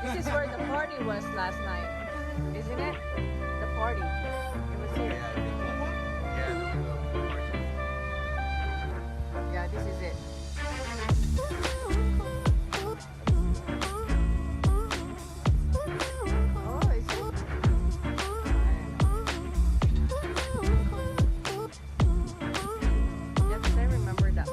this is where the party was last night, isn't it? The party. It was here. Yeah, this is it. Oh, is it? Yeah, 'cause I remember that.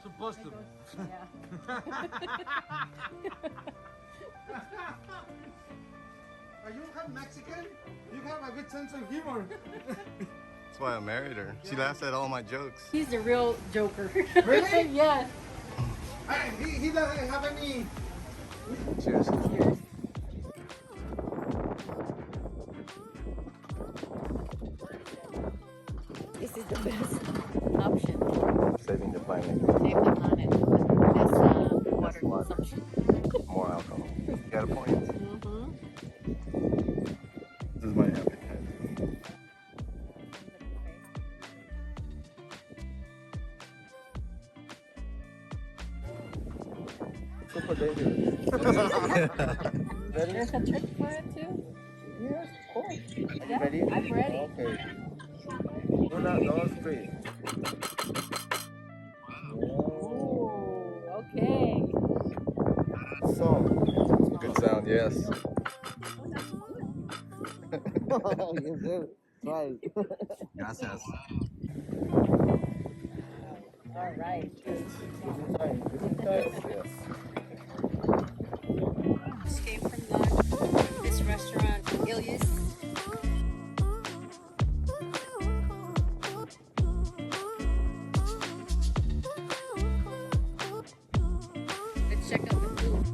Supposed to. Yeah. You have Mexican? You have a good sense of humor. That's why I married her. She laughs at all my jokes. He's the real joker. Really? Yes. He doesn't have any. Cheers. Cheers. This is the best option. Saving the planet. Save the planet with less water consumption. More alcohol. You got a point. Mm-hmm. This is my appetite. Super dangerous. There's a trick for it too? Yes, of course. Yeah, Ready? I'm ready. Okay. Do not go straight. Ooh, okay. So, good sound, yes. Yes, sir. Right. Gracias. All right. Yes. Just came from lunch. This restaurant, HELIOS. Let's check out the food.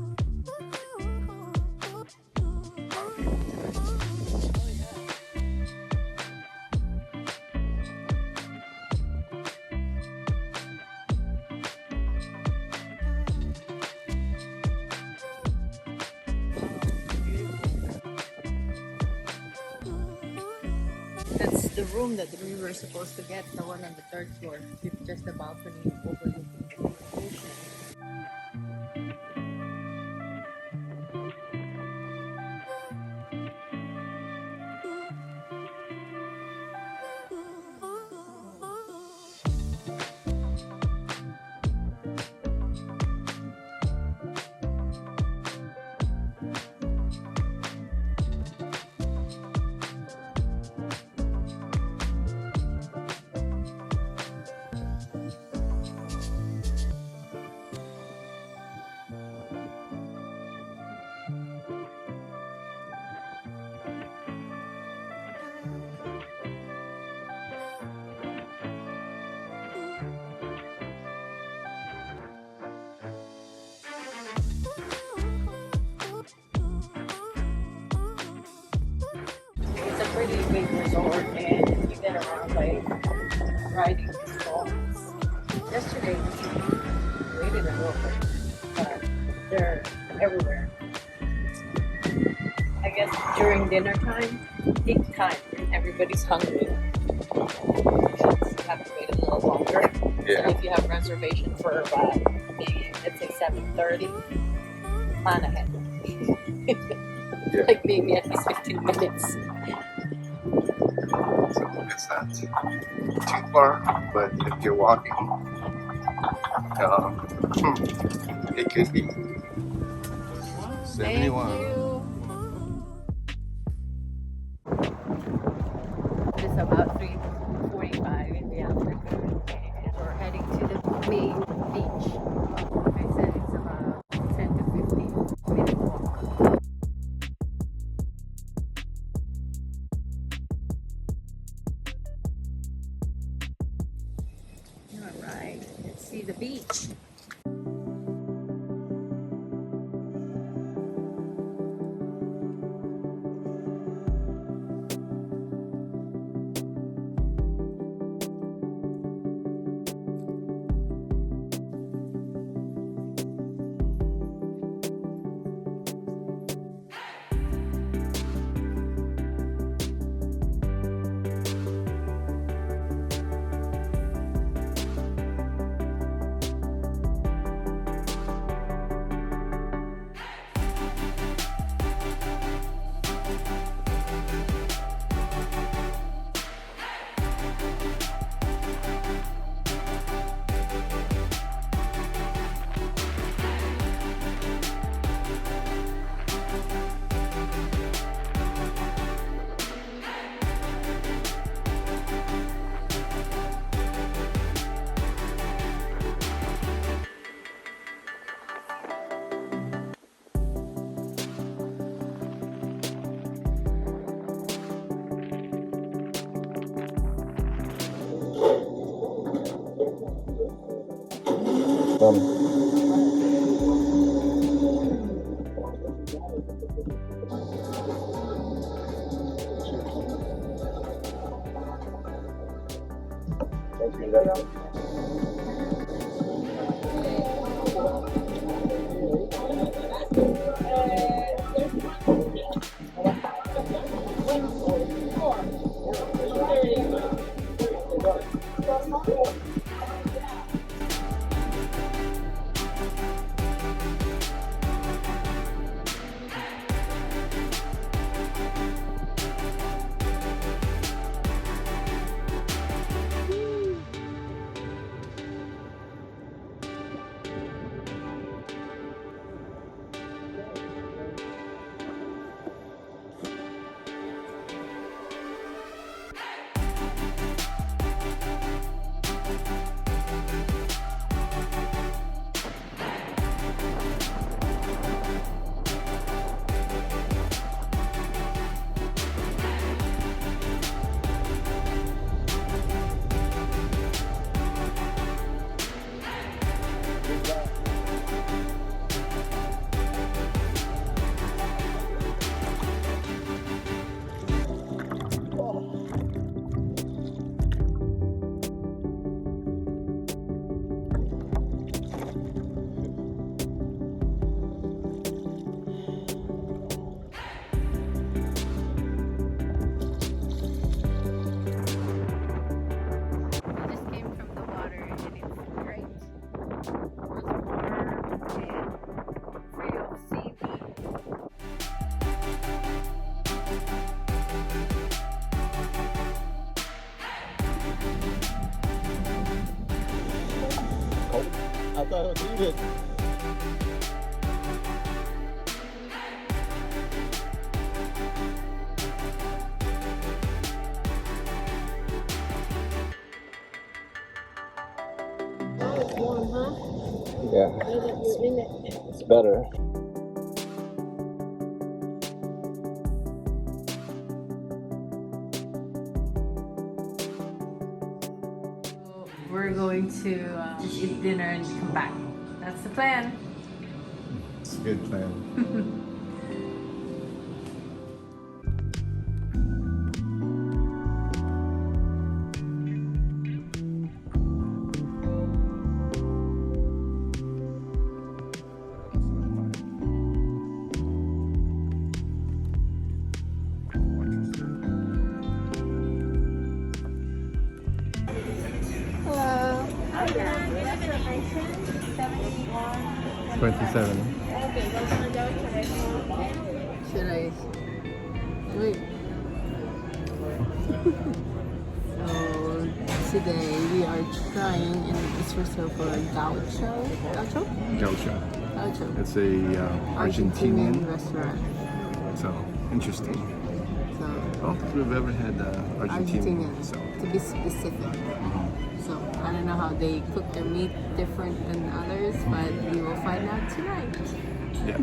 That's the room that we were supposed to get, the one on the third floor, with just the balcony overlooking the ocean. pretty big resort, and you get around by riding these boats. Yesterday we didn't go for it, but they're everywhere. I guess during dinner time, peak time, everybody's hungry. You should have to wait a little longer. Yeah. So if you have reservation for about maybe let's say 7:30, plan ahead. Yeah. Like maybe at least 15 minutes. So it's not too far, but if you're walking, it could be 71. Thank you. It's about 3:45 in the afternoon, and we're heading to the main beach. I said it's about 10 to 15 minute walk. All right, let's see the beach. I thought it was heated. Oh, it's warm, huh? Yeah, it's better. We're going to eat dinner and come back. That's the plan. It's a good plan. 27. Should I? Wait. So today we are trying, and it's for sale for Gaucho. Gaucho? Gaucho. Gaucho. It's a Argentinian. Restaurant. So interesting. So I don't think we've ever had Argentinian. Argentinian, So to be specific. So I don't know how they cook their meat different than others, but we will find out tonight. yeah.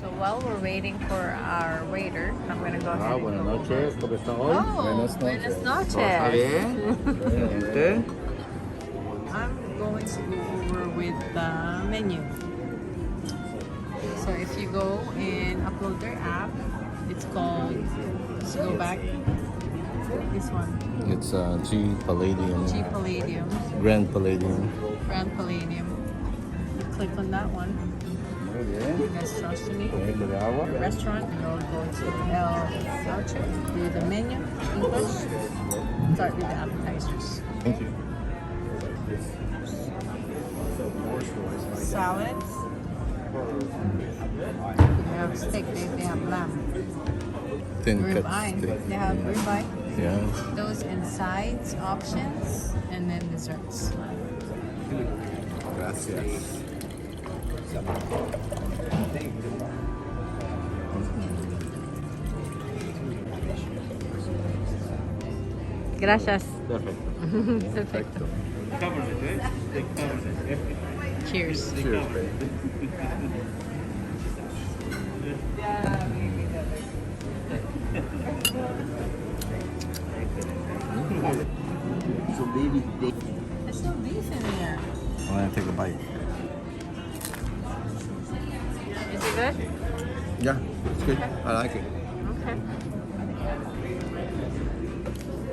So while we're waiting for our waiter, I'm gonna go ahead and Buenas go noches, ¿cómo está hoy? Oh, buenas noches. Gente. I'm going to go over with the menu. So if you go and upload their app, it's called, let's go back, this one, It's G Palladium, G Palladium, Grand Palladium. Grand Palladium. You click on that one, Muy bien. that's Trustony. Poquito de agua. Restaurant, you'll go to El Gaucho, do the menu, English, start with the appetizers. Thank you. Salads. They have steak, they have lamb. Thin cut Ribeye, steak. they have ribeye. Yeah. Those in sides, options, and then desserts. Gracias. Gracias. Perfecto. Perfecto. Cheers. Cheers, babe. So baby, There's no beef in here. I'm gonna take a bite. Is it good? Yeah, it's good. I like it. Okay.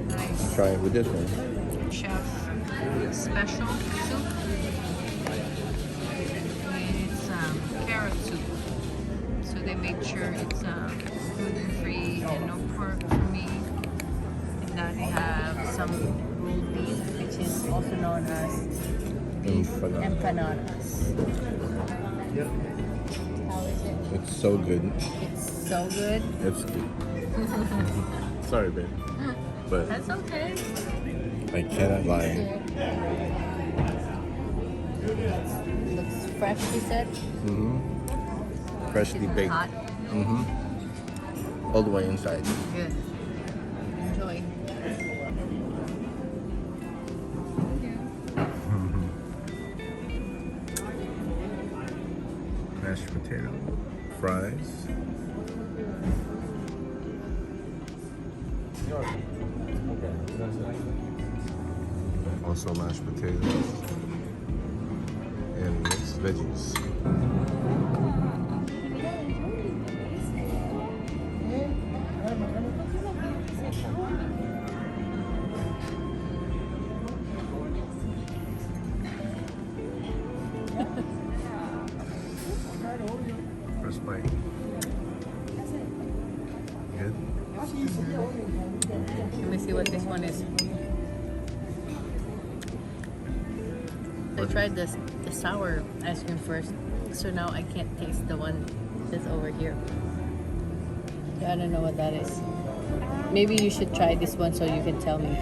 Nice. Try it with this one. Chef special soup. It's carrot soup. So they make sure it's gluten free and no pork for me. And now they have some rolled beef, which is also known as beef empanadas. How is it? It's so good. It's so good. It's good. Sorry, babe. But That's okay. I cannot lie. Looks fresh, you said? Mm-hmm. Freshly baked. Hot. Mm-hmm. All the way inside. Good. Enjoy. Mashed potato, fries. Also mashed potatoes and mixed veggies. First bite. Good. Let me see what this one is. I tried the sour ice cream first, so now I can't taste the one that's over here. I don't know what that is. Maybe you should try this one so you can tell me.